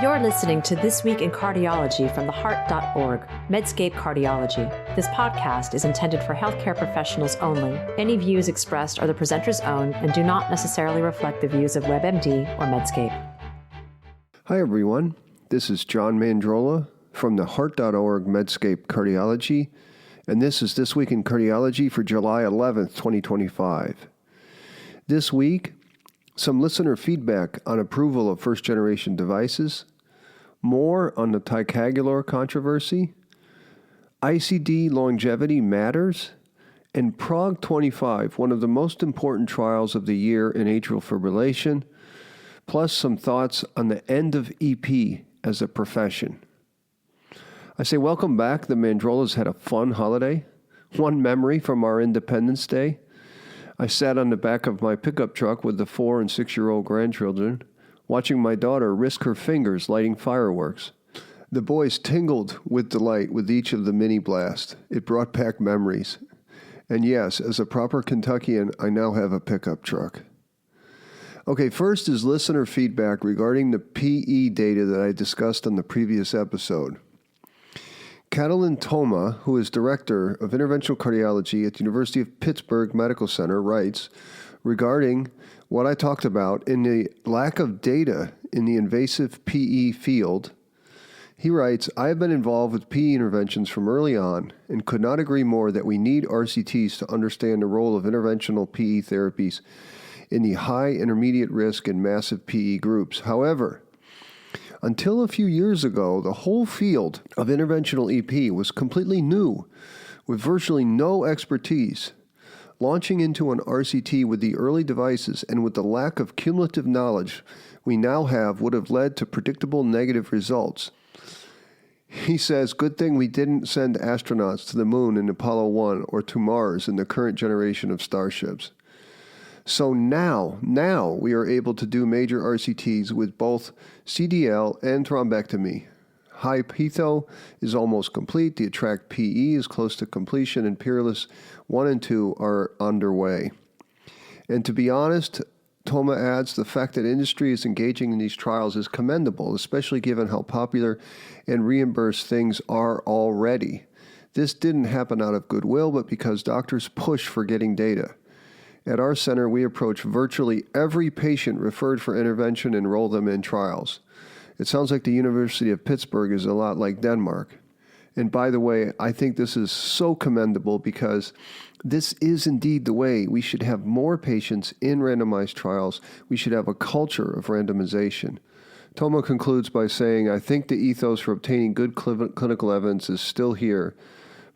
You're listening to This Week in Cardiology from theheart.org, Medscape Cardiology. This podcast is intended for healthcare professionals only. Any views expressed are the presenter's own and do not necessarily reflect the views of WebMD or Medscape. Hi, everyone. This is John Mandrola from theheart.org, Medscape Cardiology, and this is This Week in Cardiology for July 11th, 2025. This week, some listener feedback on approval of first-generation devices, more on the Ticagrelor controversy, ICD Longevity matters, and Prague 25, one of the most important trials of the year in atrial fibrillation, plus some thoughts on the end of EP as a profession. I say welcome back. The Mandrolas had a fun holiday. One memory from our Independence Day. I sat on the back of my pickup truck with the 4- and 6-year-old grandchildren, watching my daughter risk her fingers lighting fireworks. The boys tingled with delight with each of the mini blasts. It brought back memories. And yes, as a proper Kentuckian, I now have a pickup truck. Okay, first is listener feedback regarding the PE data that I discussed on the previous episode. Catalin Toma, who is Director of Interventional Cardiology at the University of Pittsburgh Medical Center, writes, regarding what I talked about in the lack of data in the invasive PE field, he writes, I have been involved with PE interventions from early on and could not agree more that we need RCTs to understand the role of interventional PE therapies in the high, intermediate risk, and massive PE groups. However, until a few years ago, the whole field of interventional EP was completely new, with virtually no expertise. Launching into an RCT with the early devices and with the lack of cumulative knowledge we now have would have led to predictable negative results. He says, good thing we didn't send astronauts to the moon in Apollo 1 or to Mars in the current generation of starships. So now we are able to do major RCTs with both CDL and thrombectomy. High PETHO is almost complete. The ATTRACT PE is close to completion, and PEERLESS 1 and 2 are underway. And to be honest, Toma adds, the fact that industry is engaging in these trials is commendable, especially given how popular and reimbursed things are already. This didn't happen out of goodwill, but because doctors push for getting data. At our center, we approach virtually every patient referred for intervention and enroll them in trials. It sounds like the University of Pittsburgh is a lot like Denmark. And by the way, I think this is so commendable because this is indeed the way. We should have more patients in randomized trials. We should have a culture of randomization. Toma concludes by saying, I think the ethos for obtaining good clinical evidence is still here,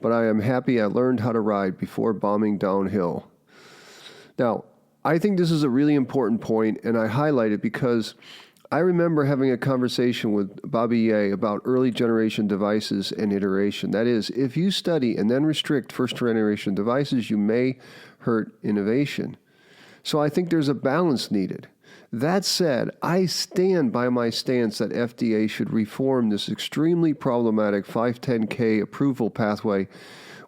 but I am happy I learned how to ride before bombing downhill. Now, I think this is a really important point, and I highlight it because I remember having a conversation with Bobby Ye about early generation devices and iteration. That is, if you study and then restrict first generation devices, you may hurt innovation. So I think there's a balance needed. That said, I stand by my stance that FDA should reform this extremely problematic 510K approval pathway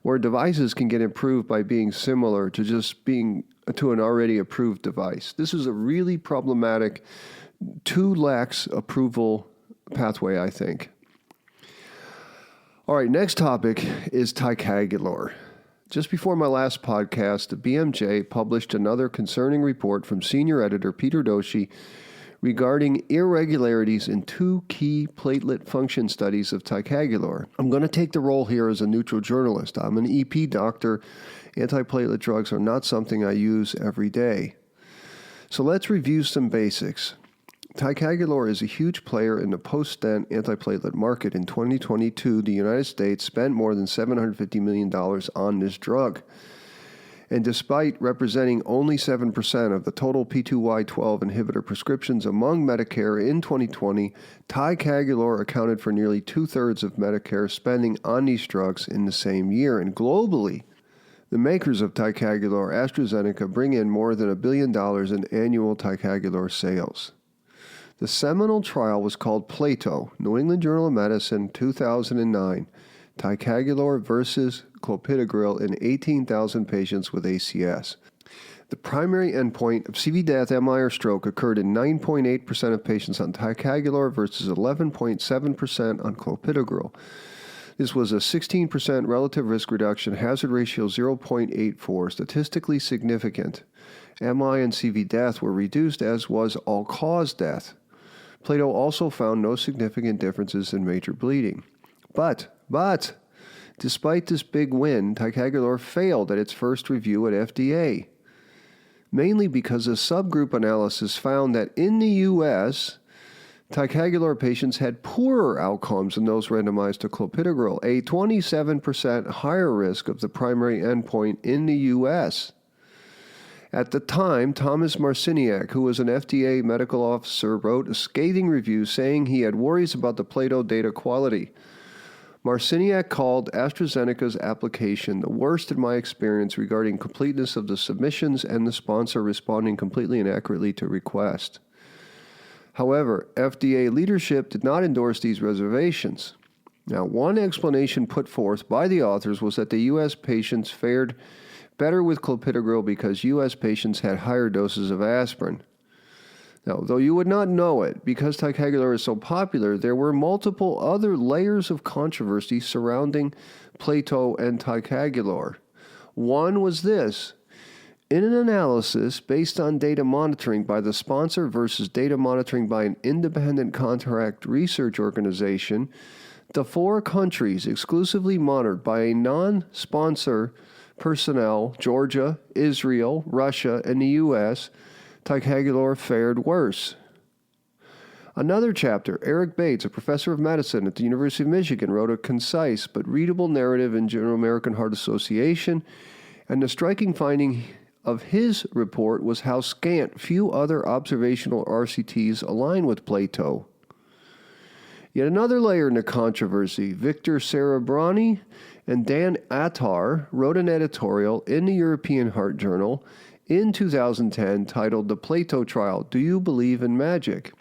where devices can get improved by being similar to just being to an already approved device. This is a really problematic, too lax approval pathway, I think. All right, next topic is Ticagrelor. Just before my last podcast, the BMJ published another concerning report from senior editor Peter Doshi regarding irregularities in 2 key platelet function studies of Ticagrelor. I'm going to take the role here as a neutral journalist. I'm an EP doctor. Antiplatelet drugs are not something I use every day. So let's review some basics. Ticagrelor is a huge player in the post-stent antiplatelet market. In 2022, the United States spent more than $750 million on this drug. And despite representing only 7% of the total P2Y12 inhibitor prescriptions among Medicare in 2020, Ticagrelor accounted for nearly 2/3 of Medicare spending on these drugs in the same year. And globally, the makers of Ticagrelor, AstraZeneca, bring in more than $1 billion in annual Ticagrelor sales. The seminal trial was called Plato, New England Journal of Medicine, 2009, Ticagrelor versus clopidogrel in 18,000 patients with ACS. The primary endpoint of CV death, MI, or stroke occurred in 9.8% of patients on Ticagrelor versus 11.7% on clopidogrel. This was a 16% relative risk reduction, hazard ratio 0.84, statistically significant. MI and CV death were reduced, as was all-cause death. Plato also found no significant differences in major bleeding. But, despite this big win, Ticagrelor failed at its first review at FDA, mainly because a subgroup analysis found that in the U.S., Ticagrelor patients had poorer outcomes than those randomized to clopidogrel, a 27% higher risk of the primary endpoint in the U.S. At the time, Thomas Marciniak, who was an FDA medical officer, wrote a scathing review saying he had worries about the Plato data quality. Marciniak called AstraZeneca's application the worst in my experience regarding completeness of the submissions and the sponsor responding completely and accurately to request. However, FDA leadership did not endorse these reservations. Now, one explanation put forth by the authors was that the U.S. patients fared better with clopidogrel because U.S. patients had higher doses of aspirin. Now, though you would not know it, because Ticagrelor is so popular, there were multiple other layers of controversy surrounding Plato and Ticagrelor. One was this. In an analysis based on data monitoring by the sponsor versus data monitoring by an independent contract research organization, the 4 countries exclusively monitored by a non-sponsor personnel, Georgia, Israel, Russia, and the U.S., Ticagrelor fared worse. Another chapter, Eric Bates, a professor of medicine at the University of Michigan, wrote a concise but readable narrative in General American Heart Association, and the striking finding of his report was how scant few other observational RCTs align with Plato. Yet another layer in the controversy, Victor Cerebrani and Dan Attar wrote an editorial in the European Heart Journal in 2010 titled The Plato Trial, Do You Believe in Magic?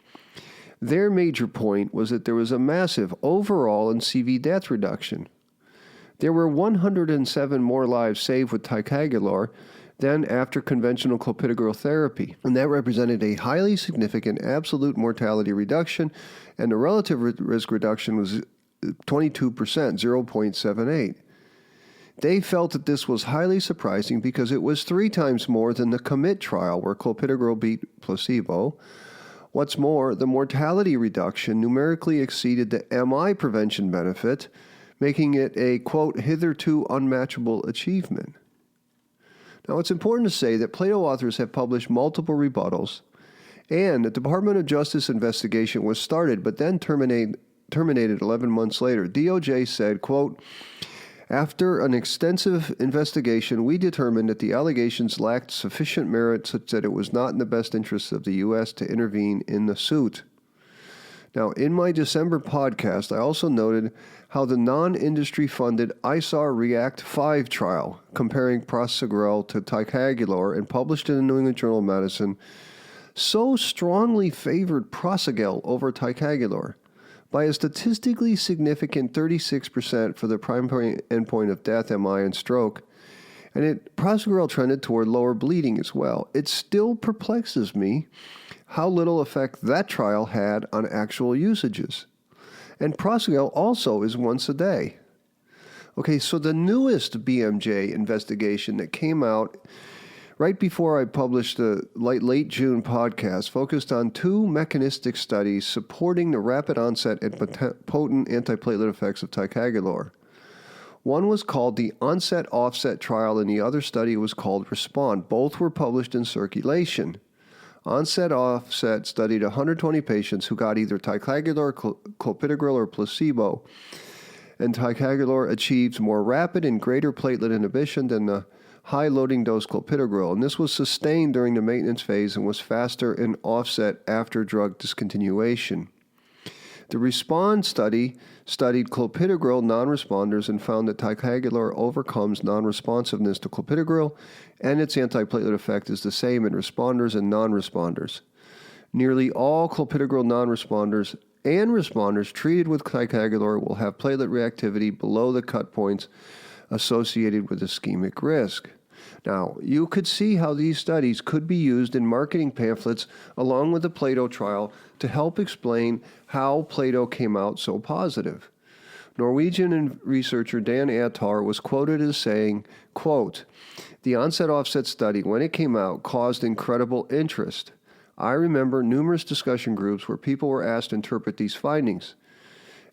Their major point was that there was a massive overall and CV death reduction. There were 107 more lives saved with Ticagrelor than after conventional clopidogrel therapy, and that represented a highly significant absolute mortality reduction, and the relative risk reduction was 22%, 0.78. They felt that this was highly surprising because it was 3 times more than the COMMIT trial where clopidogrel beat placebo. What's more, the mortality reduction numerically exceeded the MI prevention benefit, making it a, quote, hitherto unmatchable achievement. Now, it's important to say that Plato authors have published multiple rebuttals, and the Department of Justice investigation was started but then terminated 11 months later. DOJ said, quote, after an extensive investigation, we determined that the allegations lacked sufficient merit such that it was not in the best interests of the U.S. to intervene in the suit. Now, in my December podcast, I also noted how the non-industry funded ISAR React 5 trial, comparing prasugrel to Ticagrelor and published in the New England Journal of Medicine, so strongly favored prasugrel over Ticagrelor by a statistically significant 36% for the primary endpoint of death, MI, and stroke, and prasugrel trended toward lower bleeding as well. It still perplexes me how little effect that trial had on actual usages. And prasugrel also is once a day. Okay, so the newest BMJ investigation that came out right before I published the late June podcast focused on 2 mechanistic studies supporting the rapid onset and potent antiplatelet effects of Ticagrelor. One was called the Onset-Offset Trial, and the other study was called Respond. Both were published in Circulation. Onset-Offset studied 120 patients who got either Ticagrelor, clopidogrel, or placebo, and Ticagrelor achieved more rapid and greater platelet inhibition than the high-loading dose clopidogrel, and this was sustained during the maintenance phase and was faster in offset after drug discontinuation. The Respond study studied clopidogrel non-responders and found that Ticagrelor overcomes non-responsiveness to clopidogrel, and its antiplatelet effect is the same in responders and non-responders. Nearly all clopidogrel non-responders and responders treated with Ticagrelor will have platelet reactivity below the cut points associated with ischemic risk. Now, you could see how these studies could be used in marketing pamphlets along with the Plato trial to help explain how Plato came out so positive. Norwegian researcher Dan Attar was quoted as saying, quote, "The onset-offset study, when it came out, caused incredible interest. I remember numerous discussion groups where people were asked to interpret these findings.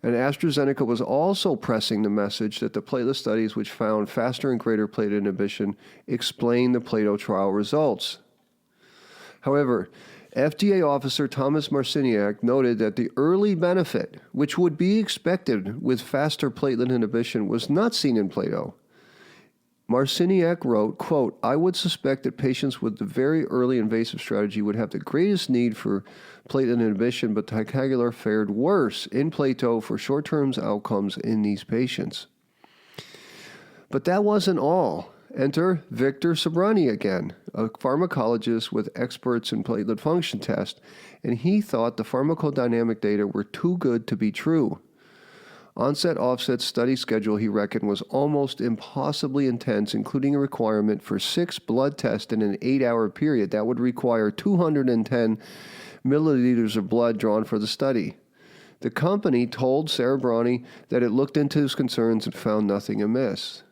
And AstraZeneca was also pressing the message that the platelet studies which found faster and greater platelet inhibition explain the Plato trial results." However, FDA officer Thomas Marciniak noted that the early benefit, which would be expected with faster platelet inhibition, was not seen in Plato. Marciniak wrote, quote, "I would suspect that patients with the very early invasive strategy would have the greatest need for platelet inhibition, but ticagrelor fared worse in Plato for short-term outcomes in these patients." But that wasn't all. Enter Victor Sobrani again, a pharmacologist with experts in platelet function test, and he thought the pharmacodynamic data were too good to be true. Onset-offset study schedule, he reckoned, was almost impossibly intense, including a requirement for 6 blood tests in an 8-hour period. That would require 210 milliliters of blood drawn for the study. The company told Sobrani that it looked into his concerns and found nothing amiss.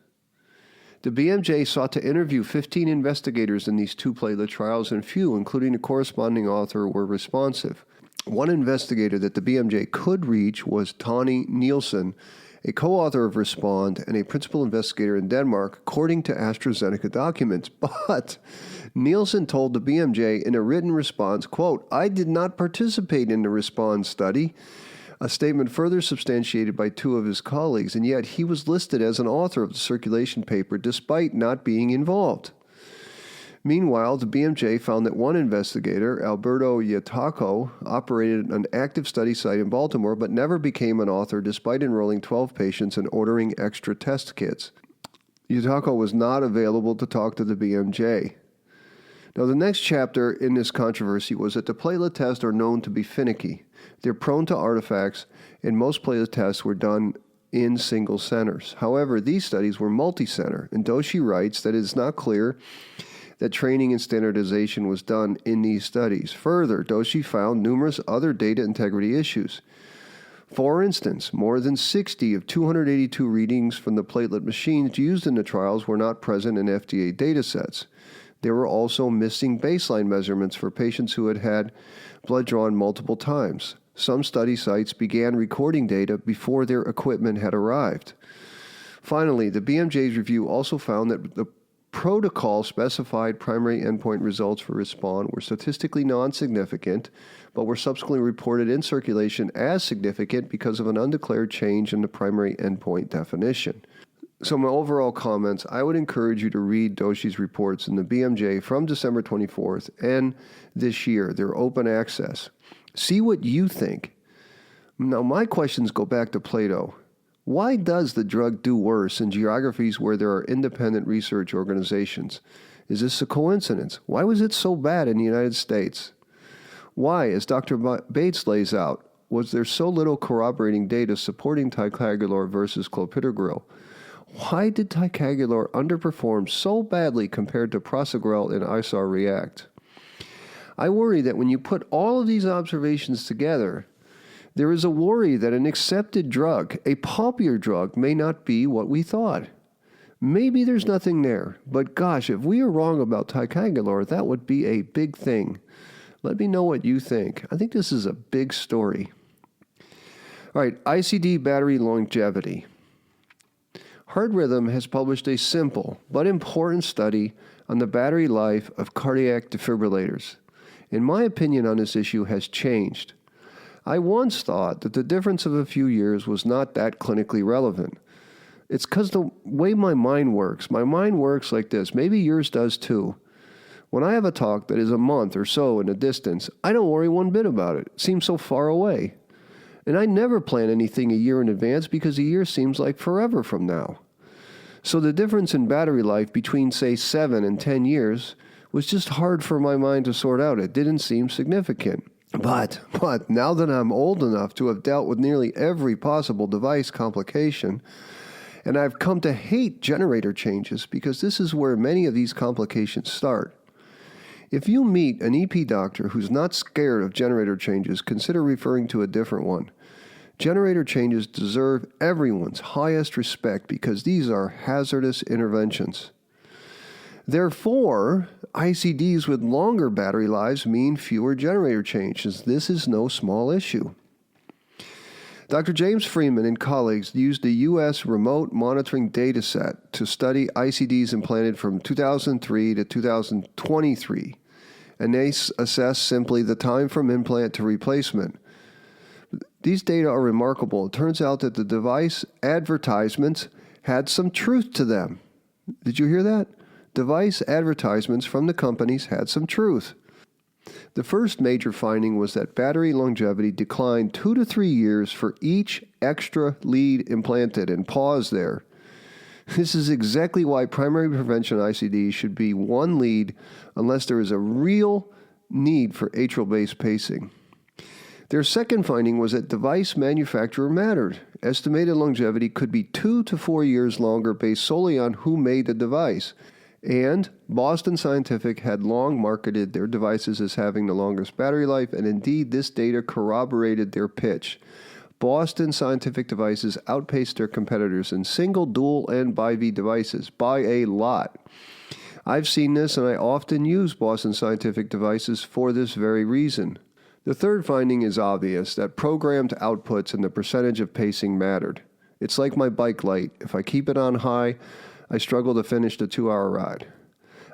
The BMJ sought to interview 15 investigators in these 2 platelet trials, and few, including the corresponding author, were responsive. One investigator that the BMJ could reach was Tony Nielsen, a co-author of Respond and a principal investigator in Denmark, according to AstraZeneca documents. But Nielsen told the BMJ in a written response, quote, "I did not participate in the Respond study," a statement further substantiated by 2 of his colleagues, and yet he was listed as an author of the circulation paper despite not being involved. Meanwhile, the BMJ found that one investigator, Alberto Yataco, operated an active study site in Baltimore but never became an author despite enrolling 12 patients and ordering extra test kits. Yataco was not available to talk to the BMJ. Now, the next chapter in this controversy was that the platelet tests are known to be finicky. They're prone to artifacts, and most platelet tests were done in single centers. However, these studies were multi-center, and Doshi writes that it is not clear that training and standardization was done in these studies. Further, Doshi found numerous other data integrity issues. For instance, more than 60 of 282 readings from the platelet machines used in the trials were not present in FDA datasets. There were also missing baseline measurements for patients who had had blood drawn multiple times. Some study sites began recording data before their equipment had arrived. Finally, the BMJ's review also found that the protocol-specified primary endpoint results for Respond were statistically non-significant, but were subsequently reported in circulation as significant because of an undeclared change in the primary endpoint definition. So my overall comments, I would encourage you to read Doshi's reports in the BMJ from December 24th and this year. They're open access. See what you think. Now, my questions go back to Plato. Why does the drug do worse in geographies where there are independent research organizations? Is this a coincidence? Why was it so bad in the United States? Why, as Dr. Bates lays out, was there so little corroborating data supporting ticagrelor versus clopidogrel? Why did ticagrelor underperform so badly compared to prasugrel in ISAR React? I worry that when you put all of these observations together, there is a worry that an accepted drug, a popular drug, may not be what we thought. Maybe there's nothing there, but gosh, if we are wrong about ticagrelor, that would be a big thing. Let me know what you think. I think this is a big story. All right, ICD Battery Longevity. Heart Rhythm has published a simple but important study on the battery life of cardiac defibrillators. And my opinion on this issue has changed. I once thought that the difference of a few years was not that clinically relevant. It's because the way my mind works like this. Maybe yours does too. When I have a talk that is a month or so in the distance, I don't worry one bit about it. It seems so far away. And I never plan anything a year in advance because a year seems like forever from now. So the difference in battery life between, say, 7 and 10 years was just hard for my mind to sort out. It didn't seem significant. But now that I'm old enough to have dealt with nearly every possible device complication And I've come to hate generator changes because this is where many of these complications start. If you meet an EP doctor who's not scared of generator changes, consider referring to a different one. Generator changes deserve everyone's highest respect because these are hazardous interventions. Therefore, ICDs with longer battery lives mean fewer generator changes. This is no small issue. Dr. James Freeman and colleagues used the U.S. remote monitoring data set to study ICDs implanted from 2003 to 2023, and they assessed simply the time from implant to replacement. These data are remarkable. It turns out that the device advertisements had some truth to them. Did you hear that? Device advertisements from the companies had some truth. The first major finding was that battery longevity declined 2 to 3 years for each extra lead implanted, and pause there. This is exactly why primary prevention ICD should be one lead unless there is a real need for atrial-based pacing. Their second finding was that device manufacturer mattered. Estimated longevity could be 2 to 4 years longer based solely on who made the device. And Boston Scientific had long marketed their devices as having the longest battery life, and indeed this data corroborated their pitch. Boston Scientific devices outpaced their competitors in single, dual, and bi-V devices by a lot. I've seen this, and I often use Boston Scientific devices for this very reason. The third finding is obvious, that programmed outputs and the percentage of pacing mattered. It's like my bike light. If I keep it on high, I struggle to finish the 2-hour ride.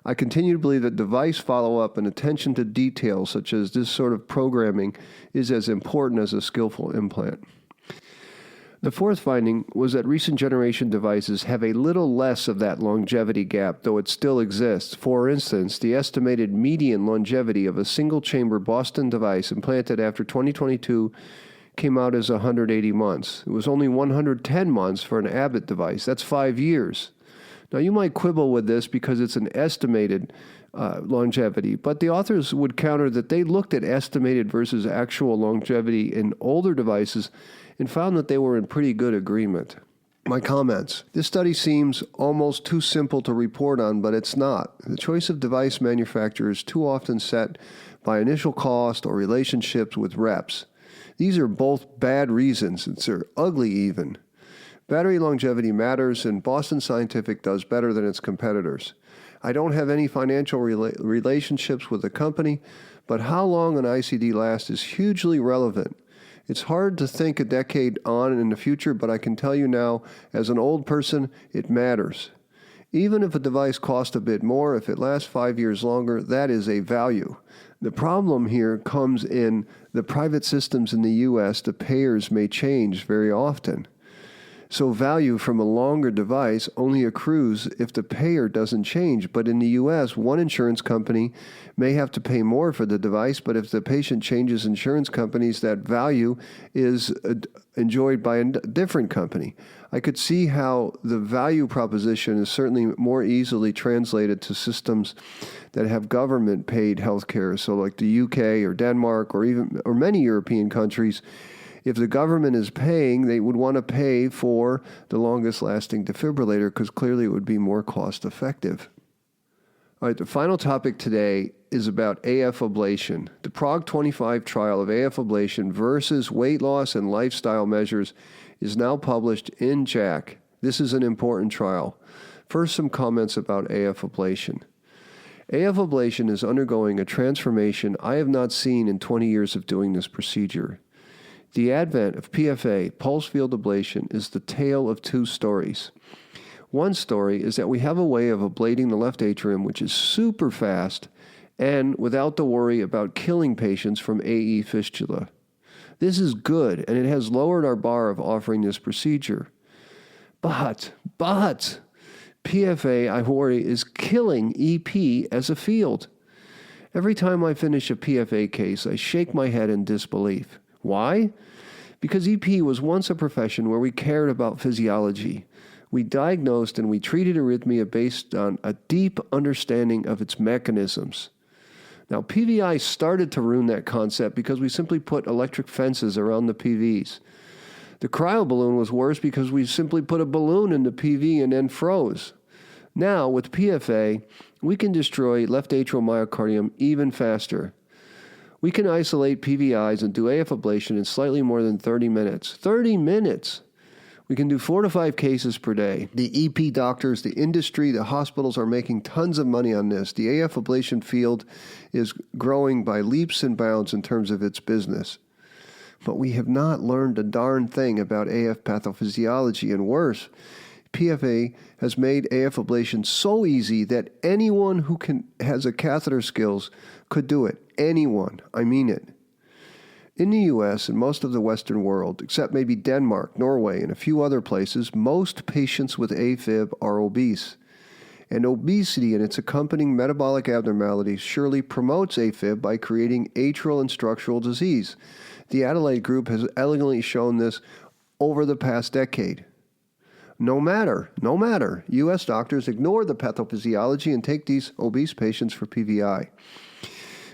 I continue to believe that device follow-up and attention to details such as this sort of programming is as important as a skillful implant. The fourth finding was that recent generation devices have a little less of that longevity gap, though it still exists. For instance, the estimated median longevity of a single-chamber Boston device implanted after 2022 came out as 180 months. It was only 110 months for an Abbott device. That's 5 years. Now, you might quibble with this because it's an estimated longevity, but the authors would counter that they looked at estimated versus actual longevity in older devices and found that they were in pretty good agreement. My comments. This study seems almost too simple to report on, but it's not. The choice of device manufacturer is too often set by initial cost or relationships with reps. These are both bad reasons. They're ugly even. Battery longevity matters, and Boston Scientific does better than its competitors. I don't have any financial relationships with the company, but how long an ICD lasts is hugely relevant. It's hard to think a decade on in the future, but I can tell you now, as an old person, it matters. Even if a device costs a bit more, if it lasts 5 years longer, that is a value. The problem here comes in the private systems in the U.S. The payers may change very often. So value from a longer device only accrues if the payer doesn't change. But in the U.S., one insurance company may have to pay more for the device, but if the patient changes insurance companies, that value is enjoyed by a different company. I could see how the value proposition is certainly more easily translated to systems that have government-paid healthcare. So like the UK or Denmark or many European countries, if the government is paying, they would want to pay for the longest-lasting defibrillator because clearly it would be more cost-effective. All right, the final topic today is about AF ablation. The Prague 25 trial of AF ablation versus weight loss and lifestyle measures is now published in JACC. This is an important trial. First, some comments about AF ablation. AF ablation is undergoing a transformation I have not seen in 20 years of doing this procedure. The advent of PFA, pulse field ablation, is the tale of two stories. One story is that we have a way of ablating the left atrium which is super fast and without the worry about killing patients from AE fistula. This is good, and it has lowered our bar of offering this procedure. But, PFA, I worry, is killing EP as a field. Every time I finish a PFA case, I shake my head in disbelief. Why? Because EP was once a profession where we cared about physiology. We diagnosed and we treated arrhythmia based on a deep understanding of its mechanisms. Now, PVI started to ruin that concept because we simply put electric fences around the PVs. The cryoballoon was worse because we simply put a balloon in the PV and then froze. Now, with PFA, we can destroy left atrial myocardium even faster. We can isolate PVIs and do AF ablation in slightly more than 30 minutes. 30 minutes! We can do 4 to 5 cases per day. The EP doctors, the industry, the hospitals are making tons of money on this. The AF ablation field is growing by leaps and bounds in terms of its business. But we have not learned a darn thing about AF pathophysiology, and worse, PFA has made AF ablation so easy that anyone who has a catheter skills could do it. Anyone. I mean it. In the U.S. and most of the Western world, except maybe Denmark, Norway, and a few other places, most patients with AFib are obese. And obesity and its accompanying metabolic abnormalities surely promotes AFib by creating atrial and structural disease. The Adelaide group has elegantly shown this over the past decade. No matter, U.S. doctors ignore the pathophysiology and take these obese patients for PVI.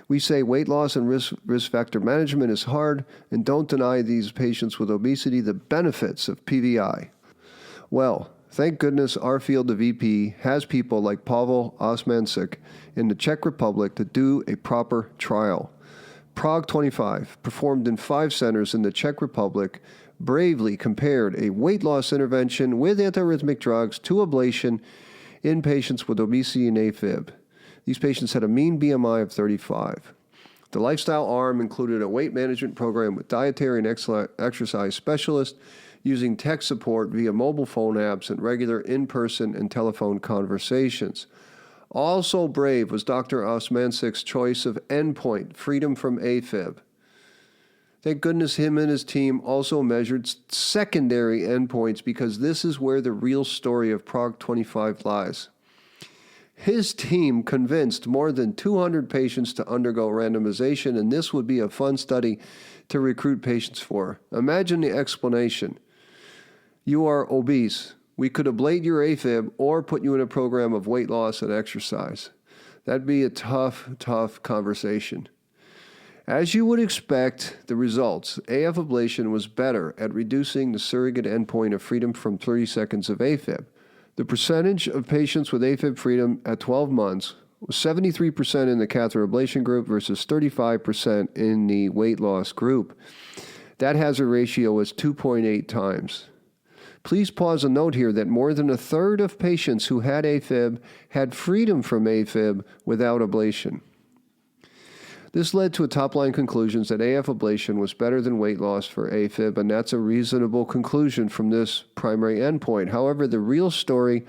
We say weight loss and risk factor management is hard, and don't deny these patients with obesity the benefits of PVI. Well, thank goodness our field of EP has people like Pavel Osmansik in the Czech Republic to do a proper trial. Prague 25, performed in 5 centers in the Czech Republic, bravely compared a weight loss intervention with antiarrhythmic drugs to ablation in patients with obesity and AFib. These patients had a mean BMI of 35. The lifestyle arm included a weight management program with dietary and exercise specialists using tech support via mobile phone apps and regular in-person and telephone conversations. Also brave was Dr. Osmansik's choice of endpoint, freedom from AFib. Thank goodness him and his team also measured secondary endpoints, because this is where the real story of Prague 25 lies. His team convinced more than 200 patients to undergo randomization, and this would be a fun study to recruit patients for. Imagine the explanation. You are obese. We could ablate your AFib or put you in a program of weight loss and exercise. That'd be a tough conversation. As you would expect, the results, AF ablation was better at reducing the surrogate endpoint of freedom from 30 seconds of AFib. The percentage of patients with AFib freedom at 12 months was 73% in the catheter ablation group versus 35% in the weight loss group. That hazard ratio was 2.8 times. Please pause and note here that more than a third of patients who had AFib had freedom from AFib without ablation. This led to a top-line conclusions that AF ablation was better than weight loss for AFib, and that's a reasonable conclusion from this primary endpoint. However, the real story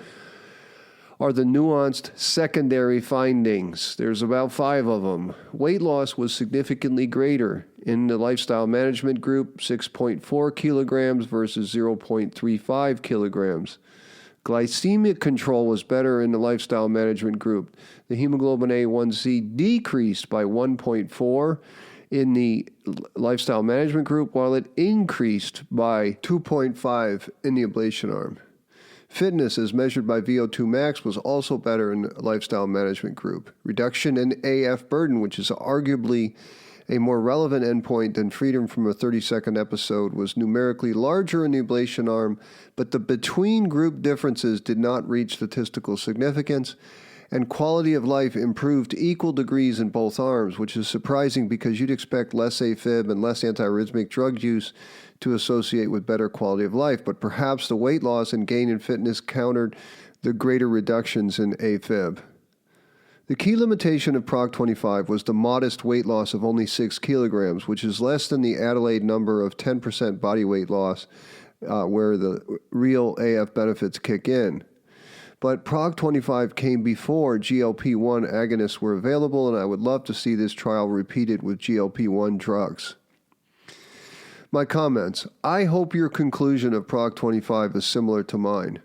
are the nuanced secondary findings. There's about 5 of them. Weight loss was significantly greater in the lifestyle management group, 6.4 kilograms versus 0.35 kilograms. Glycemic control was better in the lifestyle management group. The hemoglobin A1C decreased by 1.4 in the lifestyle management group, while it increased by 2.5 in the ablation arm. Fitness, as measured by VO2 max, was also better in the lifestyle management group. Reduction in AF burden, which is arguably a more relevant endpoint than freedom from a 30-second episode, was numerically larger in the ablation arm, but the between-group differences did not reach statistical significance, and quality of life improved to equal degrees in both arms, which is surprising because you'd expect less AFib and less antiarrhythmic drug use to associate with better quality of life, but perhaps the weight loss and gain in fitness countered the greater reductions in AFib. The key limitation of Prague 25 was the modest weight loss of only 6 kilograms, which is less than the Adelaide number of 10% body weight loss, where the real AF benefits kick in. But Prague 25 came before GLP-1 agonists were available, and I would love to see this trial repeated with GLP-1 drugs. My comments. I hope your conclusion of Prague 25 is similar to mine.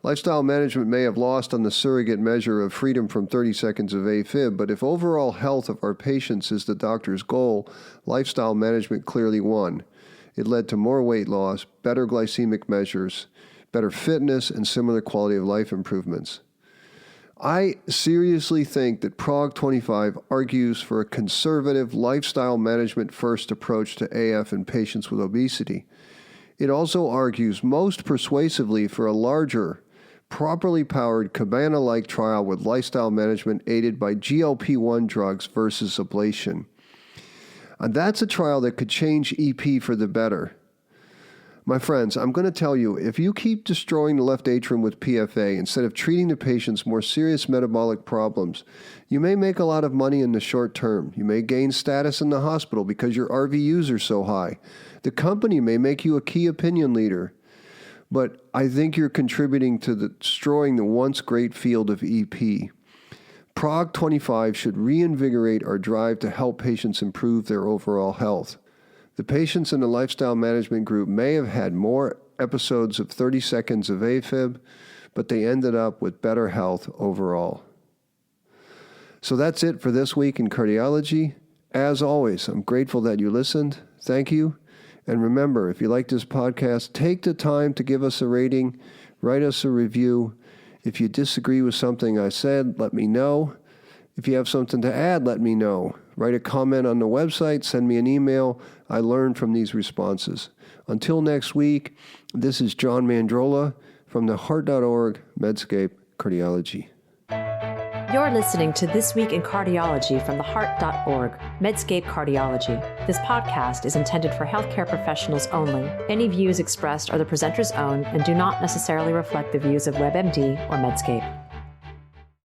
Lifestyle management may have lost on the surrogate measure of freedom from 30 seconds of AFib, but if overall health of our patients is the doctor's goal, lifestyle management clearly won. It led to more weight loss, better glycemic measures, better fitness, and similar quality of life improvements. I seriously think that Prague 25 argues for a conservative lifestyle management first approach to AF in patients with obesity. It also argues most persuasively for a larger, properly powered cabana-like trial with lifestyle management aided by GLP-1 drugs versus ablation. And that's a trial that could change EP for the better. My friends, I'm going to tell you, if you keep destroying the left atrium with PFA instead of treating the patient's more serious metabolic problems, you may make a lot of money in the short term. You may gain status in the hospital because your RVUs are so high. The company may make you a key opinion leader. But I think you're contributing to destroying the once great field of EP. Prog 25 should reinvigorate our drive to help patients improve their overall health. The patients in the lifestyle management group may have had more episodes of 30 seconds of AFib, but they ended up with better health overall. So that's it for this week in cardiology. As always, I'm grateful that you listened. Thank you. And remember, if you like this podcast, take the time to give us a rating, write us a review. If you disagree with something I said, let me know. If you have something to add, let me know. Write a comment on the website, send me an email. I learn from these responses. Until next week, this is John Mandrola from the Heart.org Medscape Cardiology. You're listening to This Week in Cardiology from the Heart.org Medscape Cardiology. This podcast is intended for healthcare professionals only. Any views expressed are the presenter's own and do not necessarily reflect the views of WebMD or Medscape.